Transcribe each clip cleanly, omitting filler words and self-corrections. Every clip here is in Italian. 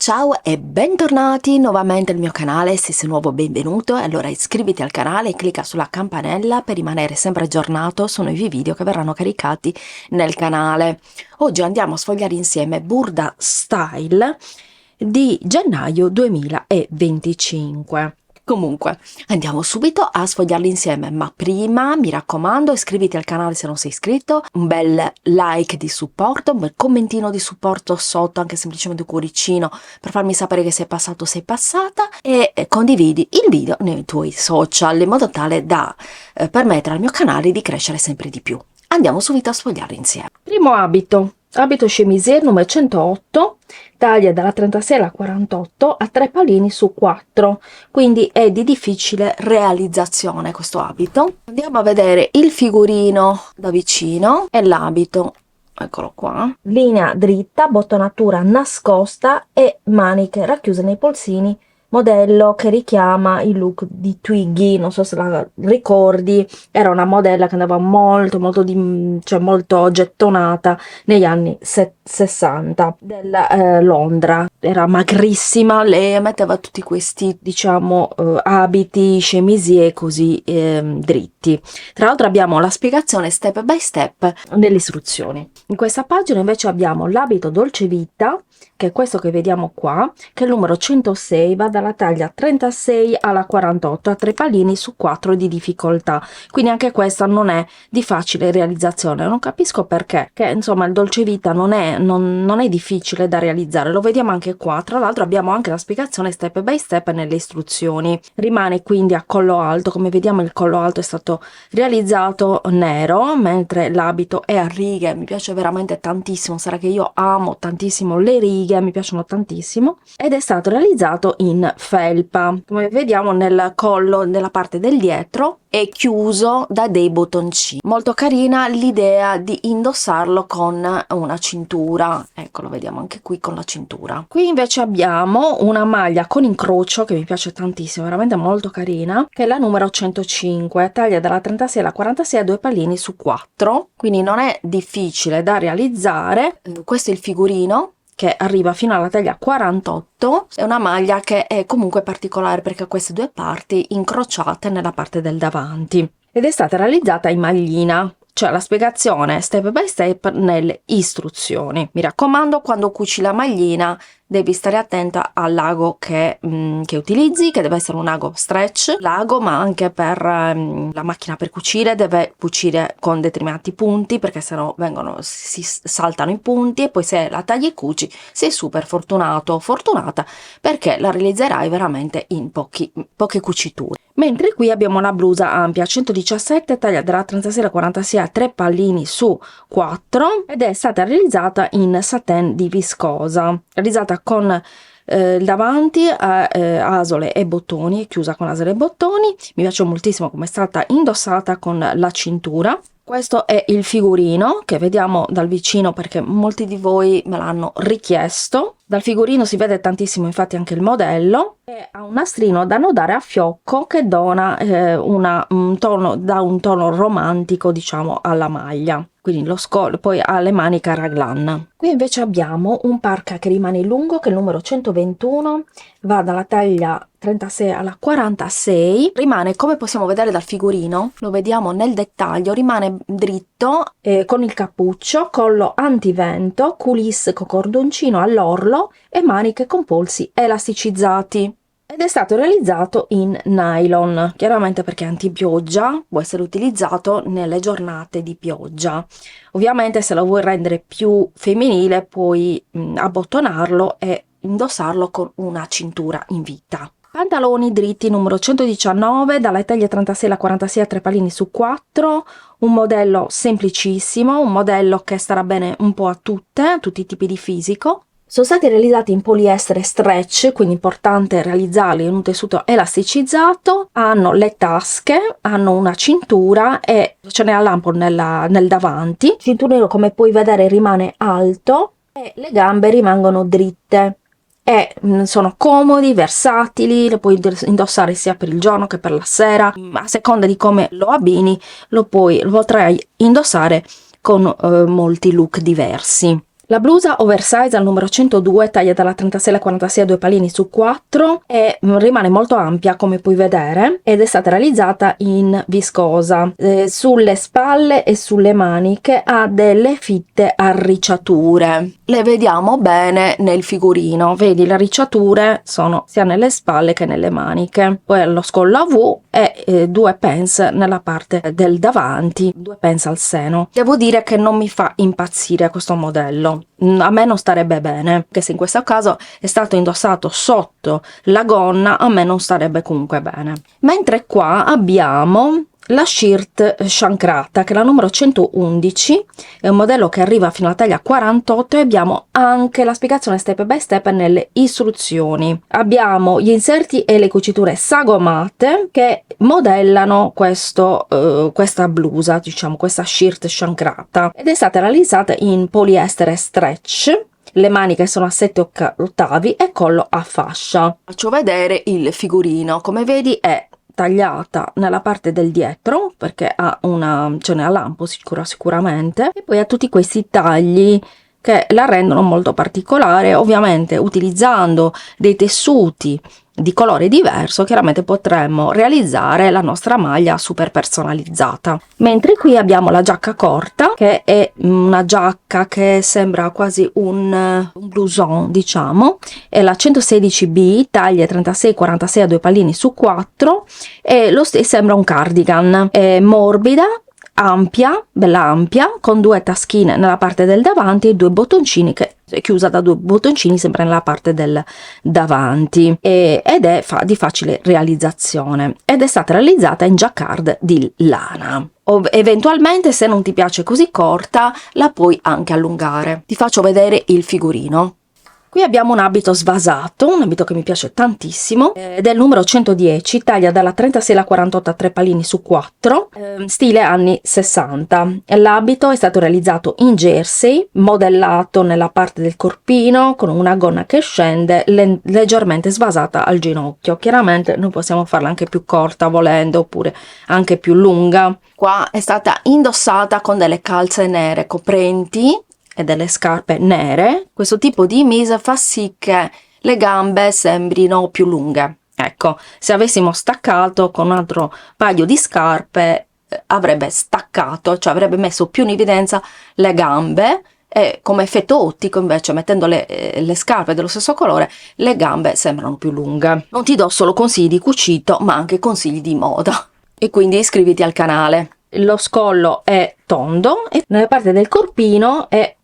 Ciao e bentornati nuovamente al mio canale. Se sei nuovo, benvenuto. Allora iscriviti al canale e clicca sulla campanella per rimanere sempre aggiornato su nuovi video che verranno caricati nel canale. Oggi andiamo a sfogliare insieme Burda Style di gennaio 2025. Comunque, andiamo subito a sfogliarli insieme, ma prima mi raccomando iscriviti al canale se non sei iscritto, un bel like di supporto, un bel commentino di supporto sotto, anche semplicemente un cuoricino per farmi sapere che sei passato o sei passata, e condividi il video nei tuoi social in modo tale da permettere al mio canale di crescere sempre di più. Andiamo subito a sfogliarli insieme. Primo abito chemisier numero 108, taglia dalla 36 alla 48, a 3 pallini su 4, quindi è di difficile realizzazione questo abito. Andiamo a vedere il figurino da vicino e l'abito. Eccolo qua, linea dritta, bottonatura nascosta e maniche racchiuse nei polsini, modello che richiama il look di Twiggy, non so se la ricordi, era una modella che andava molto gettonata negli anni 60 della Londra. Era magrissima, lei metteva tutti questi abiti chemisier così dritti. Tra l'altro abbiamo la spiegazione step by step nelle istruzioni. In questa pagina invece abbiamo l'abito Dolce Vita, che è questo che vediamo qua, che è il numero 106, va dalla taglia 36 alla 48, a 3 pallini su 4 di difficoltà, quindi anche questa non è di facile realizzazione. Non capisco perché, che insomma il Dolce Vita non è difficile da realizzare, lo vediamo anche qua. Tra l'altro abbiamo anche la spiegazione step by step nelle istruzioni. Rimane quindi a collo alto, come vediamo il collo alto è stato realizzato nero, mentre l'abito è a righe. Mi piace veramente tantissimo, sarà che io amo tantissimo le righe, mi piacciono tantissimo, ed è stato realizzato in felpa. Come vediamo nel collo, nella parte del dietro, è chiuso da dei bottoncini. Molto carina l'idea di indossarlo con una cintura, ecco, lo vediamo anche qui con la cintura. Qui invece abbiamo una maglia con incrocio che mi piace tantissimo, veramente molto carina, che è la numero 105, taglia dalla 36 alla 46, a 2 pallini su 4, quindi non è difficile da realizzare. Questo è il figurino che arriva fino alla taglia 48, è una maglia che è comunque particolare perché ha queste due parti incrociate nella parte del davanti ed è stata realizzata in maglina, cioè la spiegazione step by step nelle istruzioni. Mi raccomando, quando cuci la maglina devi stare attenta al lago che utilizzi, che deve essere un lago stretch, lago, ma anche per la macchina per cucire deve cucire con determinati punti, perché sennò si saltano i punti, e poi se la tagli e cuci sei super fortunato o fortunata perché la realizzerai veramente in poche cuciture. Mentre qui abbiamo la blusa ampia 117, taglia dalla 36 alla 46, a 3 pallini su 4, ed è stata realizzata in satin di viscosa, realizzata con il davanti a asole e bottoni, chiusa con asole e bottoni. Mi piace moltissimo come è stata indossata con la cintura. Questo è il figurino che vediamo dal vicino perché molti di voi me l'hanno richiesto. Dal figurino si vede tantissimo infatti anche il modello, e ha un nastrino da annodare a fiocco che dona un tono romantico, diciamo, alla maglia. Quindi lo scollo, poi ha le maniche a raglan. Qui invece abbiamo un parka che rimane lungo, che è il numero 121, va dalla taglia 36 alla 46, rimane, come possiamo vedere dal figurino, lo vediamo nel dettaglio, rimane dritto, con il cappuccio, collo antivento, coulisse con cordoncino all'orlo e maniche con polsi elasticizzati. Ed è stato realizzato in nylon, chiaramente perché è antipioggia, può essere utilizzato nelle giornate di pioggia. Ovviamente se lo vuoi rendere più femminile puoi abbottonarlo e indossarlo con una cintura in vita. Pantaloni dritti numero 119, dalla taglia 36 alla 46, a 3 pallini su 4, un modello semplicissimo, un modello che starà bene un po' a tutti i tipi di fisico. Sono stati realizzati in poliestere stretch, quindi importante realizzarli in un tessuto elasticizzato, hanno le tasche, hanno una cintura e ce n'è a lampo nel davanti. Il cinturino, come puoi vedere, rimane alto e le gambe rimangono dritte. E sono comodi, versatili, lo puoi indossare sia per il giorno che per la sera, a seconda di come lo abbini lo potrai indossare con molti look diversi. La blusa oversize al numero 102, taglia dalla 36 alla 46 a 2 pallini su 4 e rimane molto ampia come puoi vedere, ed è stata realizzata in viscosa. Sulle spalle e sulle maniche ha delle fitte arricciature. Le vediamo bene nel figurino, vedi le arricciature sono sia nelle spalle che nelle maniche. Poi allo scollo a V e 2 pence nella parte del davanti, 2 pence al seno. Devo dire che non mi fa impazzire questo modello. A me non starebbe bene, che se in questo caso è stato indossato sotto la gonna, a me non starebbe comunque bene. Mentre qua abbiamo la shirt sciancrata, che è la numero 111, è un modello che arriva fino alla taglia 48 e abbiamo anche la spiegazione step by step nelle istruzioni. Abbiamo gli inserti e le cuciture sagomate che modellano questa blusa, diciamo questa shirt sciancrata, ed è stata realizzata in poliestere stretch. Le maniche sono a 7 ottavi e collo a fascia. Faccio vedere il figurino. Come vedi è tagliata nella parte del dietro, perché ha ce n'è a lampo sicuramente, e poi ha tutti questi tagli che la rendono molto particolare. Ovviamente utilizzando dei tessuti di colore diverso chiaramente potremmo realizzare la nostra maglia super personalizzata. Mentre qui abbiamo la giacca corta, che è una giacca che sembra quasi un blouson, diciamo, è la 116B, taglie 36-46 a 2 pallini su 4 e sembra un cardigan. È morbida, ampia, bella ampia, con 2 taschine nella parte del davanti e 2 bottoncini, che è chiusa da 2 bottoncini sempre nella parte del davanti, ed è di facile realizzazione, ed è stata realizzata in jacquard di lana. Eventualmente, se non ti piace così corta, la puoi anche allungare. Ti faccio vedere il figurino. Qui abbiamo un abito svasato, un abito che mi piace tantissimo, del numero 110, taglia dalla 36 alla 48 a 3 pallini su 4, stile anni 60. L'abito è stato realizzato in jersey, modellato nella parte del corpino, con una gonna che scende leggermente svasata al ginocchio. Chiaramente noi possiamo farla anche più corta volendo, oppure anche più lunga. Qua è stata indossata con delle calze nere coprenti e delle scarpe nere. Questo tipo di mise fa sì che le gambe sembrino più lunghe. Ecco, se avessimo staccato con un altro paio di scarpe avrebbe staccato, cioè avrebbe messo più in evidenza le gambe, e come effetto ottico invece, mettendo le scarpe dello stesso colore, le gambe sembrano più lunghe. Non ti do solo consigli di cucito, ma anche consigli di moda, e quindi iscriviti al canale. Lo scollo è tondo e nella parte del corpino è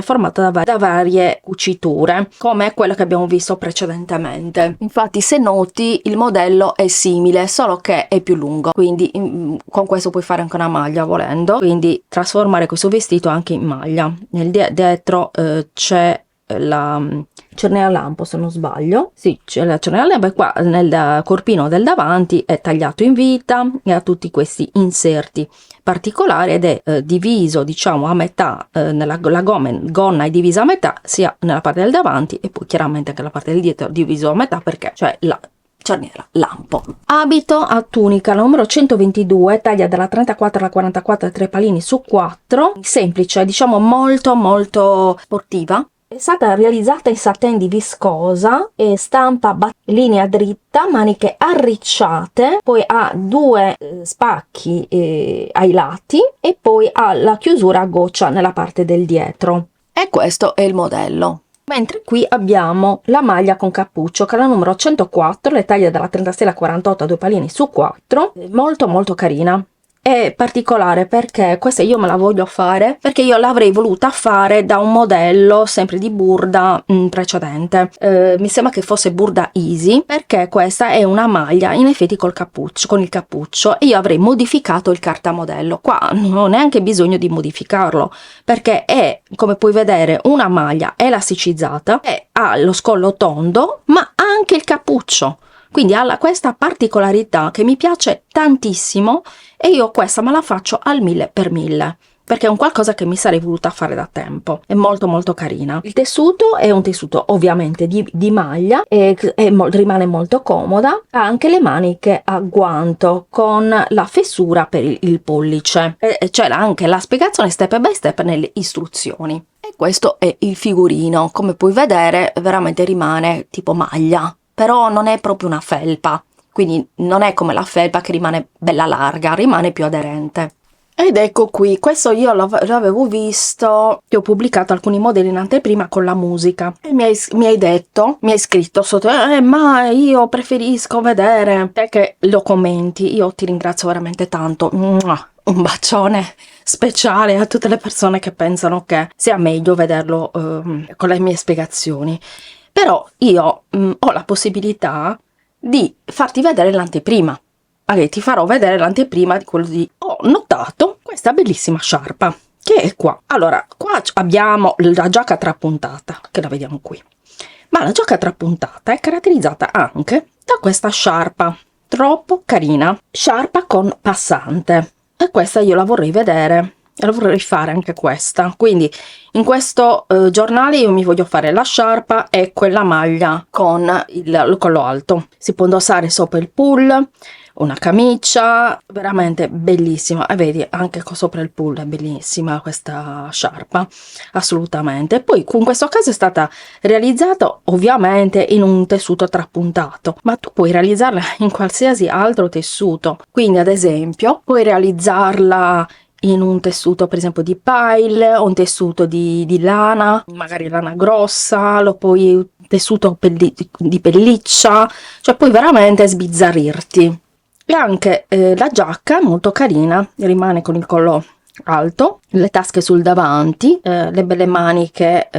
formata da varie cuciture, come quella che abbiamo visto precedentemente. Infatti, se noti, il modello è simile, solo che è più lungo, quindi con questo puoi fare anche una maglia volendo, quindi trasformare questo vestito anche in maglia. Nel dietro c'è la cernea a lampo, se non sbaglio. Sì, c'è la cernea a lampo, e qua nel corpino del davanti è tagliato in vita e ha tutti questi inserti particolari, ed è diviso, diciamo, a metà, la gonna è divisa a metà sia nella parte del davanti, e poi chiaramente anche la parte del dietro è diviso a metà, perché c'è la cerniera lampo. Abito a tunica, la numero 122, taglia dalla 34 alla 44 a 3 pallini su 4, semplice, diciamo molto molto sportiva. È stata realizzata in satin di viscosa e stampa linea dritta, maniche arricciate, poi ha 2 spacchi ai lati e poi ha la chiusura a goccia nella parte del dietro. E questo è il modello. Mentre qui abbiamo la maglia con cappuccio, che è la numero 104, le taglie dalla 36 alla 48 a 2 pallini su 4, molto molto carina. È particolare perché questa io me la voglio fare, perché io l'avrei voluta fare da un modello sempre di Burda precedente. Mi sembra che fosse Burda Easy, perché questa è una maglia in effetti con il cappuccio, e io avrei modificato il cartamodello. Qua non ho neanche bisogno di modificarlo, perché è, come puoi vedere, una maglia elasticizzata e ha lo scollo tondo, ma anche il cappuccio. Quindi ha questa particolarità che mi piace tantissimo, e io questa me la faccio al 1000x1000, perché è un qualcosa che mi sarei voluta fare da tempo. È molto molto carina. Il tessuto è un tessuto ovviamente di maglia e rimane molto comoda. Ha anche le maniche a guanto con la fessura per il pollice. C'è anche la spiegazione step by step nelle istruzioni. E E questo è il figurino, come puoi vedere veramente rimane tipo maglia, però non è proprio una felpa, quindi non è come la felpa che rimane bella larga, rimane più aderente. Ed ecco qui, questo io l'avevo visto, ti ho pubblicato alcuni modelli in anteprima con la musica e mi hai scritto sotto, ma io preferisco vedere te che lo commenti, io ti ringrazio veramente tanto, Mua! Un bacione speciale a tutte le persone che pensano che sia meglio vederlo con le mie spiegazioni, però io ho la possibilità di farti vedere l'anteprima. Allora, ti farò vedere l'anteprima di quello di... Ho notato questa bellissima sciarpa che è qua. Allora, qua abbiamo la giacca trapuntata, che la vediamo qui. Ma la giacca trapuntata è caratterizzata anche da questa sciarpa, troppo carina. Sciarpa con passante. E questa io la vorrei vedere. La vorrei fare anche questa. Quindi in questo giornale io mi voglio fare la sciarpa e quella maglia con il collo alto. Si può indossare sopra il pull, una camicia, veramente bellissima. E vedi anche sopra il pull è bellissima questa sciarpa, assolutamente. E poi in questo caso è stata realizzata ovviamente in un tessuto trapuntato, ma tu puoi realizzarla in qualsiasi altro tessuto. Quindi ad esempio puoi realizzarla in un tessuto per esempio di pile o un tessuto di lana, magari lana grossa, lo puoi tessuto di pelliccia, cioè puoi veramente sbizzarrirti. E anche la giacca è molto carina, rimane con il collo alto, le tasche sul davanti, le belle maniche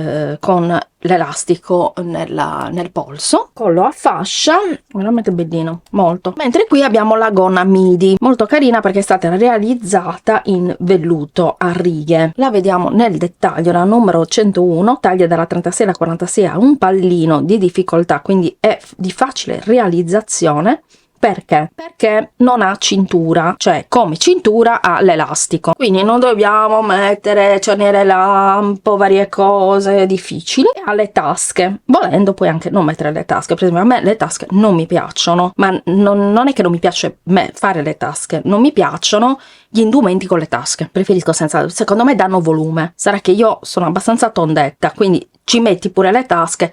con l'elastico nel polso, collo a fascia, veramente bellino, molto. Mentre qui abbiamo la gonna midi, molto carina perché è stata realizzata in velluto a righe. La vediamo nel dettaglio, la numero 101, taglia dalla 36 alla 46, ha un pallino di difficoltà, quindi è di facile realizzazione. Perché? Perché non ha cintura, cioè come cintura ha l'elastico, quindi non dobbiamo mettere cerniere lampo, varie cose difficili. E ha le tasche, volendo puoi anche non mettere le tasche, per esempio a me le tasche non mi piacciono, ma non è che non mi piace fare le tasche, non mi piacciono gli indumenti con le tasche, preferisco senza, secondo me danno volume, sarà che io sono abbastanza tondetta, quindi ci metti pure le tasche,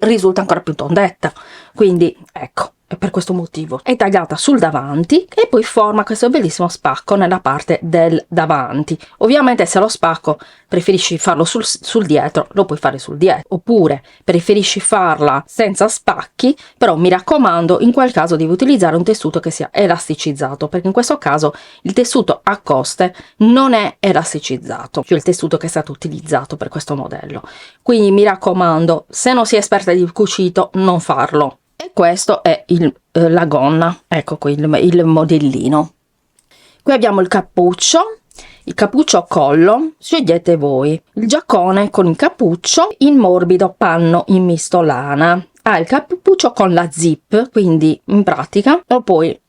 risulta ancora più tondetta, quindi ecco. E per questo motivo è tagliata sul davanti e poi forma questo bellissimo spacco nella parte del davanti. Ovviamente se lo spacco preferisci farlo sul dietro, lo puoi fare sul dietro, oppure preferisci farla senza spacchi, però mi raccomando in quel caso devi utilizzare un tessuto che sia elasticizzato, perché in questo caso il tessuto a coste non è elasticizzato, cioè il tessuto che è stato utilizzato per questo modello. Quindi mi raccomando, se non si è esperta di cucito, non farlo. E questo è la gonna, ecco qui il modellino. Qui abbiamo il cappuccio a collo, scegliete voi. Il giaccone con il cappuccio in morbido panno in misto lana. Ha il cappuccio con la zip, quindi in pratica lo puoi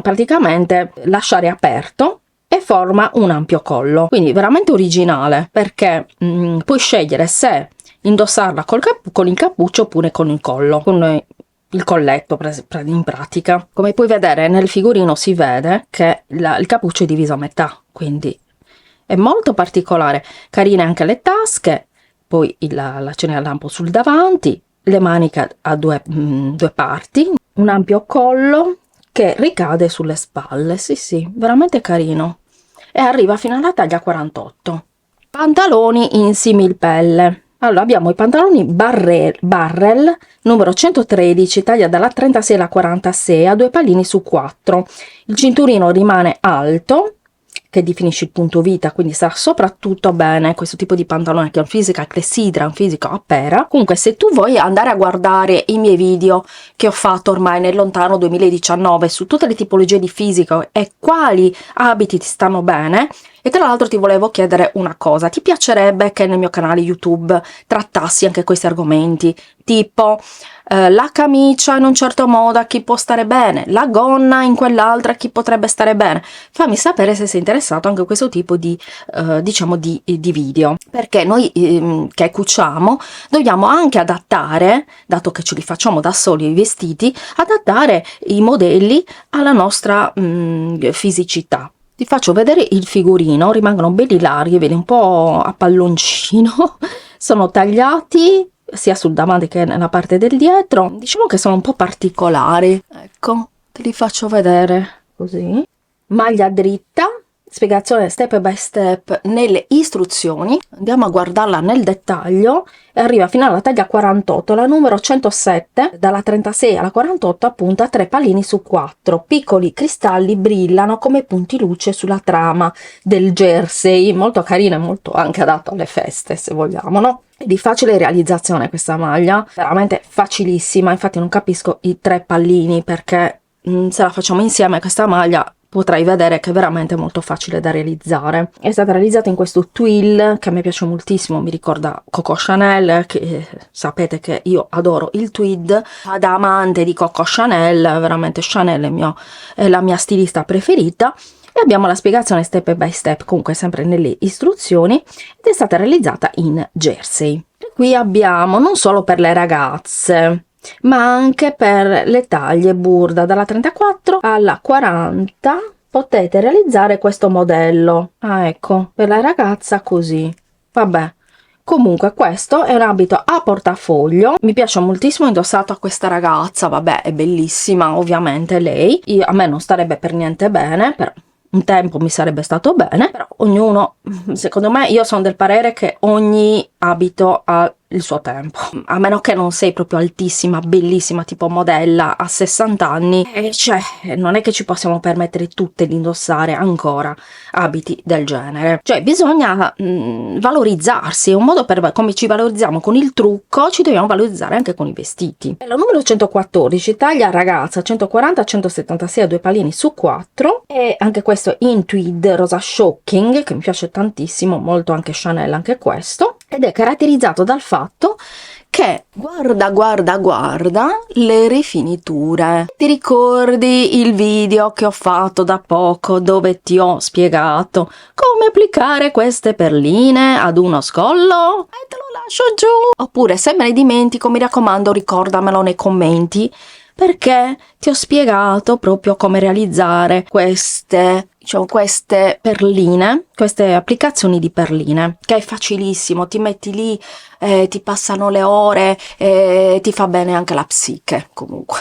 praticamente lasciare aperto e forma un ampio collo. Quindi veramente originale, perché puoi scegliere se indossarla con il cappuccio oppure con il collo, con il colletto in pratica. Come puoi vedere nel figurino si vede che il cappuccio è diviso a metà, quindi è molto particolare. Carine anche le tasche, poi la cerniera a lampo sul davanti, le maniche a due parti, un ampio collo che ricade sulle spalle, sì, veramente carino, e arriva fino alla taglia 48. Pantaloni in similpelle. Allora abbiamo i pantaloni barrel numero 113, taglia dalla 36 alla 46, a 2 pallini su 4. Il cinturino rimane alto, che definisce il punto vita, quindi sta soprattutto bene questo tipo di pantalone che è un fisico a clessidra, un fisico a pera. Comunque se tu vuoi andare a guardare i miei video che ho fatto ormai nel lontano 2019 su tutte le tipologie di fisico e quali abiti ti stanno bene, e tra l'altro ti volevo chiedere una cosa: ti piacerebbe che nel mio canale YouTube trattassi anche questi argomenti, tipo la camicia in un certo modo a chi può stare bene, la gonna in quell'altra a chi potrebbe stare bene? Fammi sapere se sei interessato anche a questo tipo di diciamo di video, perché noi che cuciamo dobbiamo anche adattare, dato che ce li facciamo da soli i vestiti, adattare i modelli alla nostra fisicità. Ti faccio vedere il figurino, rimangono belli larghi, vedi, un po' a palloncino, sono tagliati sia sul davanti che nella parte del dietro, diciamo che sono un po' particolari, ecco, te li faccio vedere così. Maglia dritta, spiegazione step by step nelle istruzioni, andiamo a guardarla nel dettaglio, e arriva fino alla taglia 48, la numero 107, dalla 36 alla 48 appunto a 3 pallini su 4, piccoli cristalli brillano come punti luce sulla trama del jersey, molto carina e molto anche adatta alle feste se vogliamo, no? È di facile realizzazione questa maglia, veramente facilissima, infatti non capisco i 3 pallini perché se la facciamo insieme questa maglia potrai vedere che è veramente molto facile da realizzare. È stata realizzata in questo twill che a me piace moltissimo, mi ricorda Coco Chanel, che sapete che io adoro il tweed, da amante di Coco Chanel, veramente Chanel è la mia stilista preferita. E abbiamo la spiegazione step by step, comunque sempre nelle istruzioni, ed è stata realizzata in jersey. E qui abbiamo non solo per le ragazze, ma anche per le taglie burda dalla 34 alla 40 potete realizzare questo modello. Ah, ecco, per la ragazza così. Vabbè, comunque questo è un abito a portafoglio, mi piace moltissimo indossato a questa ragazza, vabbè, è bellissima ovviamente lei. A me non starebbe per niente bene, però un tempo mi sarebbe stato bene, però ognuno, secondo me, io sono del parere che ogni abito ha il suo tempo, a meno che non sei proprio altissima, bellissima, tipo modella a 60 anni, e cioè non è che ci possiamo permettere tutte di indossare ancora abiti del genere, cioè bisogna valorizzarsi, è un modo per, come ci valorizziamo con il trucco, ci dobbiamo valorizzare anche con i vestiti. La numero 114, taglia ragazza 140-176 a 2 pallini su 4, e anche questo in tweed rosa shocking, che mi piace tantissimo, molto anche Chanel anche questo, ed è caratterizzato dal fatto che guarda le rifiniture. Ti ricordi il video che ho fatto da poco dove ti ho spiegato come applicare queste perline ad uno scollo? E te lo lascio giù. Oppure se me ne dimentico, mi raccomando, ricordamelo nei commenti, perché ti ho spiegato proprio come realizzare queste perline, queste applicazioni di perline, che è facilissimo, ti metti lì, ti passano le ore, ti fa bene anche la psiche comunque.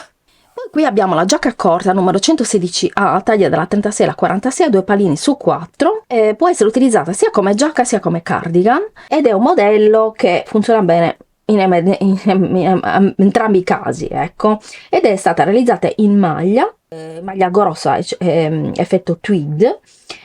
Poi qui abbiamo la giacca corta numero 116A, taglia dalla 36 alla 46 a 2 pallini su 4, può essere utilizzata sia come giacca sia come cardigan, ed è un modello che funziona bene in entrambi i casi, ecco, ed è stata realizzata in maglia grossa, effetto tweed.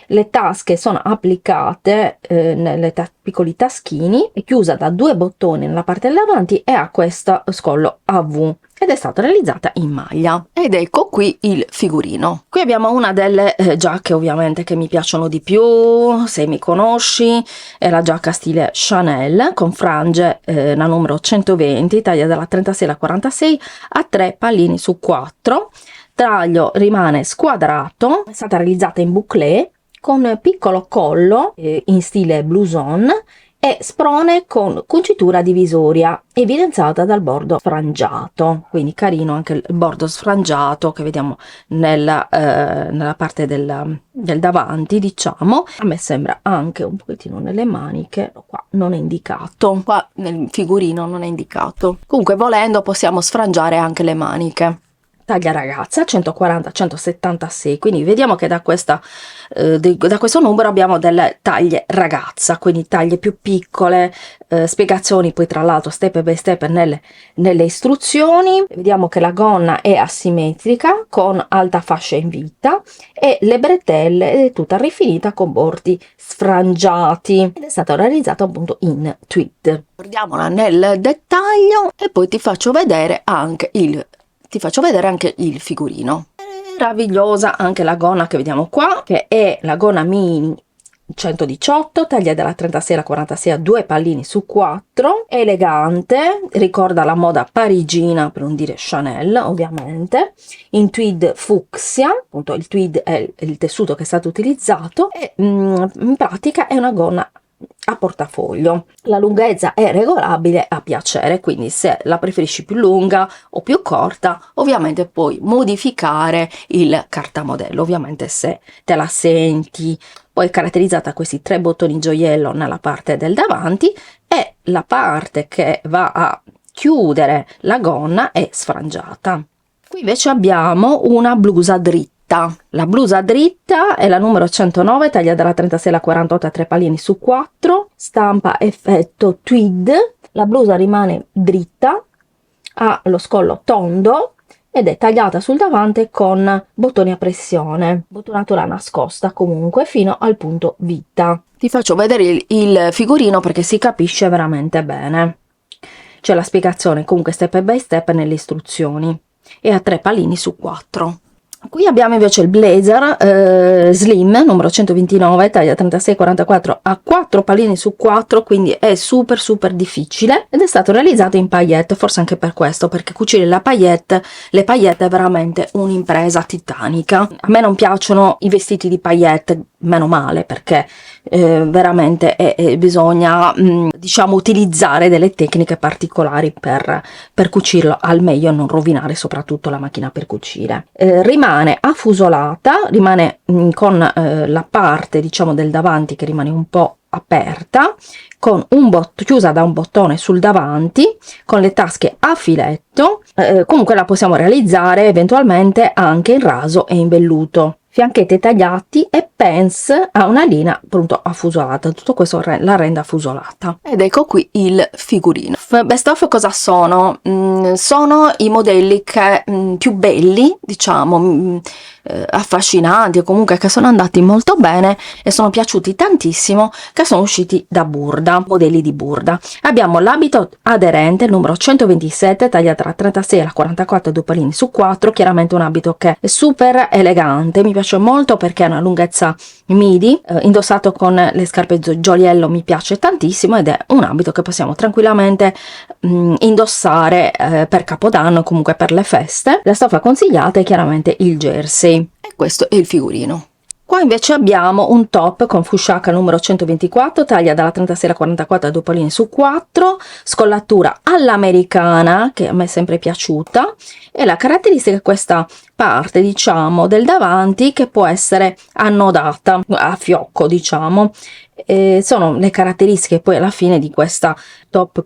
Le tasche sono applicate nelle piccoli taschini, è chiusa da 2 bottoni nella parte davanti e ha questo scollo a V, ed è stata realizzata in maglia. Ed ecco qui il figurino. Qui abbiamo una delle giacche ovviamente che mi piacciono di più, se mi conosci, è la giacca stile Chanel con frange, la numero 120, taglia dalla 36 alla 46 a 3 pallini su 4. Taglio rimane squadrato, è stata realizzata in bouclé con piccolo collo in stile blouson e sprone con cucitura divisoria evidenziata dal bordo sfrangiato, quindi carino anche il bordo sfrangiato che vediamo nella parte del davanti, diciamo. A me sembra anche un pochettino nelle maniche, qua non è indicato, qua nel figurino non è indicato, comunque volendo possiamo sfrangiare anche le maniche. Taglia ragazza 140-176, quindi vediamo che da questo numero abbiamo delle taglie ragazza, quindi taglie più piccole, spiegazioni poi tra l'altro step by step nelle istruzioni. Vediamo che la gonna è asimmetrica con alta fascia in vita e le bretelle è tutta rifinita con bordi sfrangiati, ed è stata realizzata appunto in tweed. Guardiamola nel dettaglio e poi ti faccio vedere anche il figurino. Meravigliosa anche la gonna che vediamo qua, che è la gonna mini 118, taglia dalla 36 alla 46 a 2 pallini su 4, elegante, ricorda la moda parigina, per non dire Chanel ovviamente, in tweed fucsia, appunto il tweed è il tessuto che è stato utilizzato, e in pratica è una gonna a portafoglio. La lunghezza è regolabile a piacere, quindi se la preferisci più lunga o più corta, ovviamente puoi modificare il cartamodello, ovviamente se te la senti. Poi è caratterizzata da questi 3 bottoni gioiello nella parte del davanti e la parte che va a chiudere la gonna è sfrangiata. Qui invece abbiamo una blusa dritta. La blusa dritta è la numero 109, taglia dalla 36 alla 48 a 3 pallini su 4, stampa effetto tweed. La blusa rimane dritta, ha lo scollo tondo ed è tagliata sul davanti con bottoni a pressione, bottonatura nascosta comunque fino al punto vita. Ti faccio vedere il figurino perché si capisce veramente bene. C'è la spiegazione comunque step by step nelle istruzioni e a 3 pallini su 4. Qui abbiamo invece il blazer slim numero 129, taglia 36-44 a 4 pallini su 4, quindi è super difficile ed è stato realizzato in paillette, forse anche per questo, perché cucire le paillette è veramente un'impresa titanica. A me non piacciono i vestiti di paillette, meno male, perché veramente bisogna diciamo utilizzare delle tecniche particolari per cucirlo al meglio e non rovinare soprattutto la macchina per cucire. Rimane affusolata, rimane con la parte diciamo del davanti che rimane un po' aperta, con chiusa da un bottone sul davanti, con le tasche a filetto. Comunque la possiamo realizzare eventualmente anche in raso e in velluto. Fianchetti tagliati e pence a una linea appunto affusolata. Tutto questo la rende affusolata. Ed ecco qui il figurino. Best of cosa sono? Sono i modelli che più belli, diciamo, affascinanti o comunque che sono andati molto bene e sono piaciuti tantissimo, che sono usciti da Burda, modelli di Burda. Abbiamo l'abito aderente, il numero 127, taglia tra 36 e 44, 2 pallini su 4, chiaramente un abito che è super elegante, mi piace molto perché ha una lunghezza midi, indossato con le scarpe gioiello mi piace tantissimo ed è un abito che possiamo tranquillamente indossare per Capodanno, comunque per le feste. La stoffa consigliata è chiaramente il jersey e questo è il figurino. Qua invece abbiamo un top con fushaka numero 124, taglia dalla 36 alla 44 a 2 pallini su 4, scollatura all'americana che a me è sempre piaciuta, e la caratteristica è questa parte diciamo del davanti che può essere annodata a fiocco, diciamo. Sono le caratteristiche poi alla fine di questa top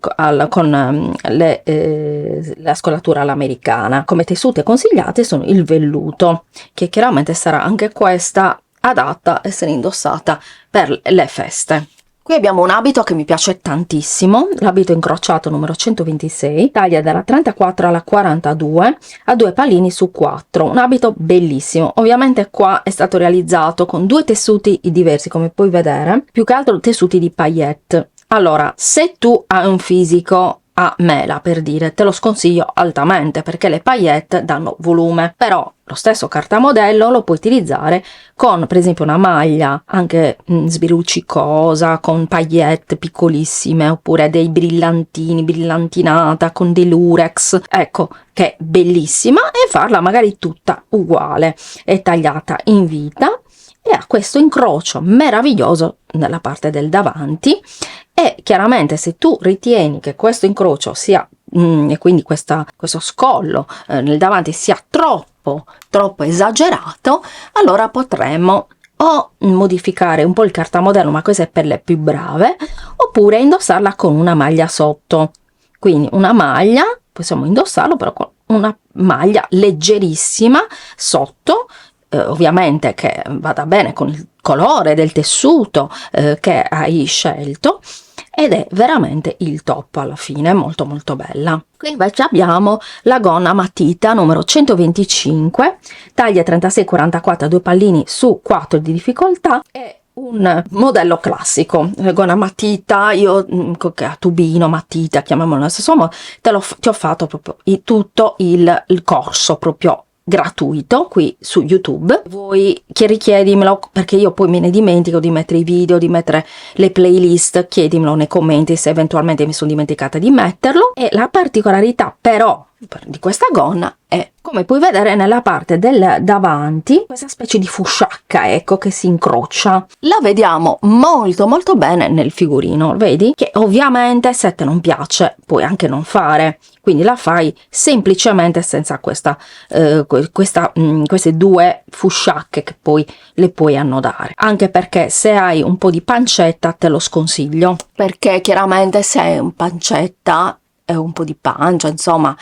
con la scollatura all'americana. Come tessuti consigliate sono il velluto, che chiaramente sarà anche questa adatta a essere indossata per le feste. Qui abbiamo un abito che mi piace tantissimo, l'abito incrociato numero 126, taglia dalla 34 alla 42 a 2 pallini su 4, un abito bellissimo. Ovviamente qua è stato realizzato con 2 tessuti diversi, come puoi vedere, più che altro tessuti di paillette. Allora, se tu hai un fisico a mela, per dire, te lo sconsiglio altamente perché le paillette danno volume, però lo stesso cartamodello lo puoi utilizzare con per esempio una maglia anche sbiruccicosa, con paillette piccolissime, oppure dei brillantini, brillantinata con dei lurex, ecco, che è bellissima, e farla magari tutta uguale, è tagliata in vita e ha questo incrocio meraviglioso nella parte del davanti. E chiaramente se tu ritieni che questo incrocio sia e quindi questo scollo nel davanti sia troppo esagerato, allora potremmo o modificare un po' il cartamodello, ma questo è per le più brave, oppure indossarla con una maglia sotto. Quindi una maglia, possiamo indossarlo però con una maglia leggerissima sotto, ovviamente che vada bene con il colore del tessuto che hai scelto, ed è veramente il top alla fine, molto bella. Qui invece abbiamo la gonna matita numero 125, taglia 36-44 a 2 pallini su 4 di difficoltà, è un modello classico, gonna matita, io a tubino, matita, chiamiamolo allo stesso modo, ti ho fatto proprio tutto il corso proprio gratuito qui su YouTube. Vuoi chiedimelo, perché io poi me ne dimentico di mettere i video, di mettere le playlist, chiedimelo nei commenti se eventualmente mi sono dimenticata di metterlo. E la particolarità però di questa gonna è, come puoi vedere nella parte del davanti, questa specie di fusciacca, ecco, che si incrocia. La vediamo molto molto bene nel figurino, vedi? Che ovviamente se te non piace puoi anche non fare, quindi la fai semplicemente senza queste due fusciacche che poi le puoi annodare, anche perché se hai un po' di pancetta te lo sconsiglio, perché chiaramente se hai un pancetta un po' di pancia, insomma,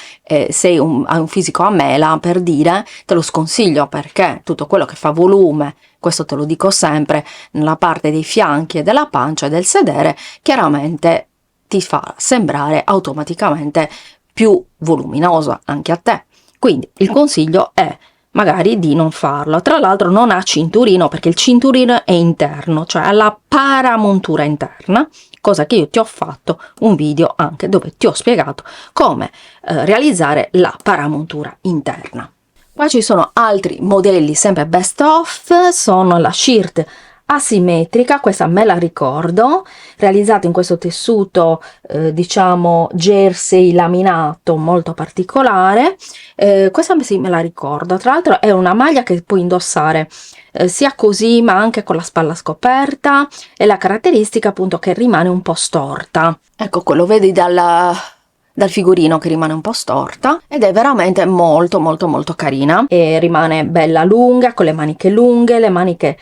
sei hai un fisico a mela, per dire, te lo sconsiglio, perché tutto quello che fa volume, questo te lo dico sempre, nella parte dei fianchi e della pancia e del sedere, chiaramente ti fa sembrare automaticamente più voluminosa anche a te. Quindi il consiglio è magari di non farlo. Tra l'altro non ha cinturino, perché il cinturino è interno, cioè ha la paramontura interna, cosa che io ti ho fatto un video anche dove ti ho spiegato come realizzare la paramontura interna. Qua ci sono altri modelli sempre best of, sono la shirt asimmetrica, questa me la ricordo, realizzata in questo tessuto diciamo jersey laminato molto particolare. Questa sì, me la ricordo, tra l'altro è una maglia che puoi indossare sia così ma anche con la spalla scoperta, e la caratteristica appunto che rimane un po' storta, ecco, quello vedi dal figurino che rimane un po' storta, ed è veramente molto molto molto carina e rimane bella lunga, con le maniche lunghe, le maniche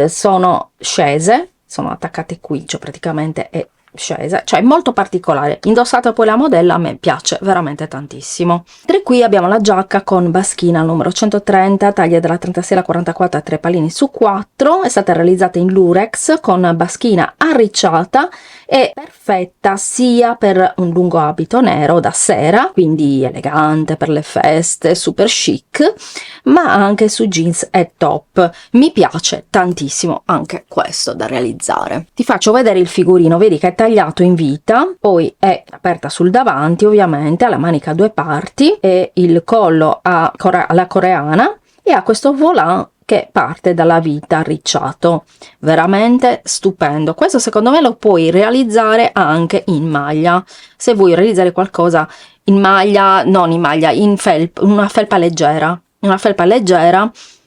sono scese, sono attaccate qui, cioè praticamente è scesa, cioè molto particolare. Indossata poi la modella a me piace veramente tantissimo. Tra qui abbiamo la giacca con baschina numero 130, taglia dalla 36 alla 44 a 3 pallini su 4, è stata realizzata in lurex con baschina arricciata, è perfetta sia per un lungo abito nero da sera, quindi elegante per le feste, super chic, ma anche su jeans e top. Mi piace tantissimo anche questo da realizzare. Ti faccio vedere il figurino, vedi che è tagliato in vita, poi è aperta sul davanti, ovviamente ha la manica a due parti e il collo alla coreana, e ha questo volant che parte dalla vita arricciato, veramente stupendo. Questo secondo me lo puoi realizzare anche in maglia, se vuoi realizzare qualcosa in maglia, non in maglia, in felpa, una felpa leggera,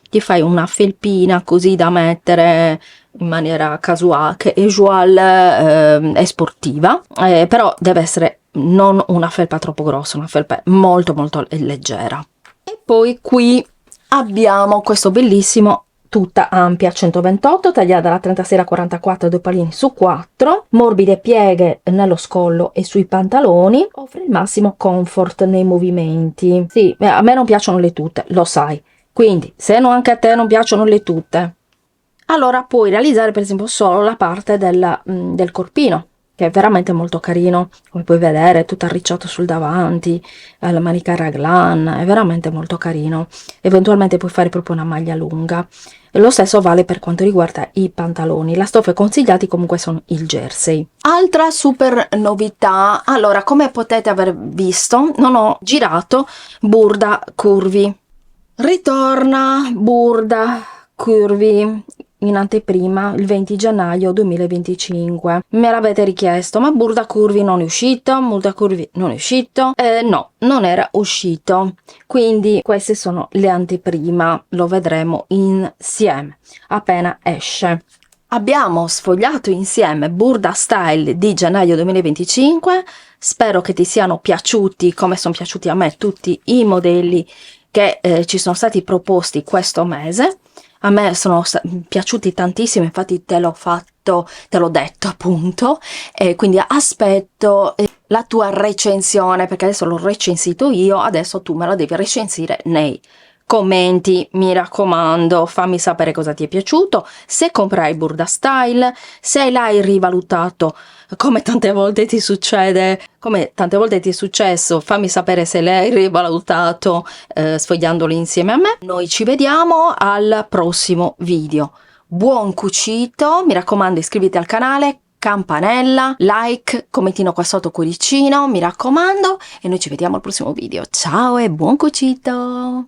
ti fai una felpina così da mettere in maniera casuale, e sportiva, però deve essere non una felpa troppo grossa, una felpa molto molto leggera. E poi qui abbiamo questo bellissimo tutta ampia 128, tagliata dalla 36 alla 44, 2 pallini su 4, morbide pieghe nello scollo e sui pantaloni, offre il massimo comfort nei movimenti. Sì, a me non piacciono le tute, lo sai, quindi se anche a te non piacciono le tute, allora puoi realizzare per esempio solo la parte del corpino, che è veramente molto carino, come puoi vedere è tutto arricciato sul davanti, la manica raglan, è veramente molto carino. Eventualmente puoi fare proprio una maglia lunga. E lo stesso vale per quanto riguarda i pantaloni. La stoffa consigliati comunque sono il jersey. Altra super novità, allora come potete aver visto non ho girato Burda Curvy. Ritorna Burda Curvy in anteprima il 20 gennaio 2025. Me l'avete richiesto, ma Burda Curvy non è uscito? Burda Curvy non è uscito? No, non era uscito. Quindi queste sono le anteprima, lo vedremo insieme appena esce. Abbiamo sfogliato insieme Burda Style di gennaio 2025. Spero che ti siano piaciuti come sono piaciuti a me tutti i modelli che ci sono stati proposti questo mese. A me sono piaciuti tantissimo, infatti te l'ho detto appunto, e quindi aspetto la tua recensione, perché adesso l'ho recensito io, adesso tu me la devi recensire nei commenti, mi raccomando, fammi sapere cosa ti è piaciuto, se comprai Burda Style, se l'hai rivalutato come tante volte ti succede, come tante volte ti è successo, fammi sapere se l'hai rivalutato sfogliandolo insieme a me. Noi ci vediamo al prossimo video. Buon cucito, mi raccomando iscriviti al canale, campanella, like, commentino qua sotto, cuoricino, mi raccomando, e noi ci vediamo al prossimo video. Ciao e buon cucito!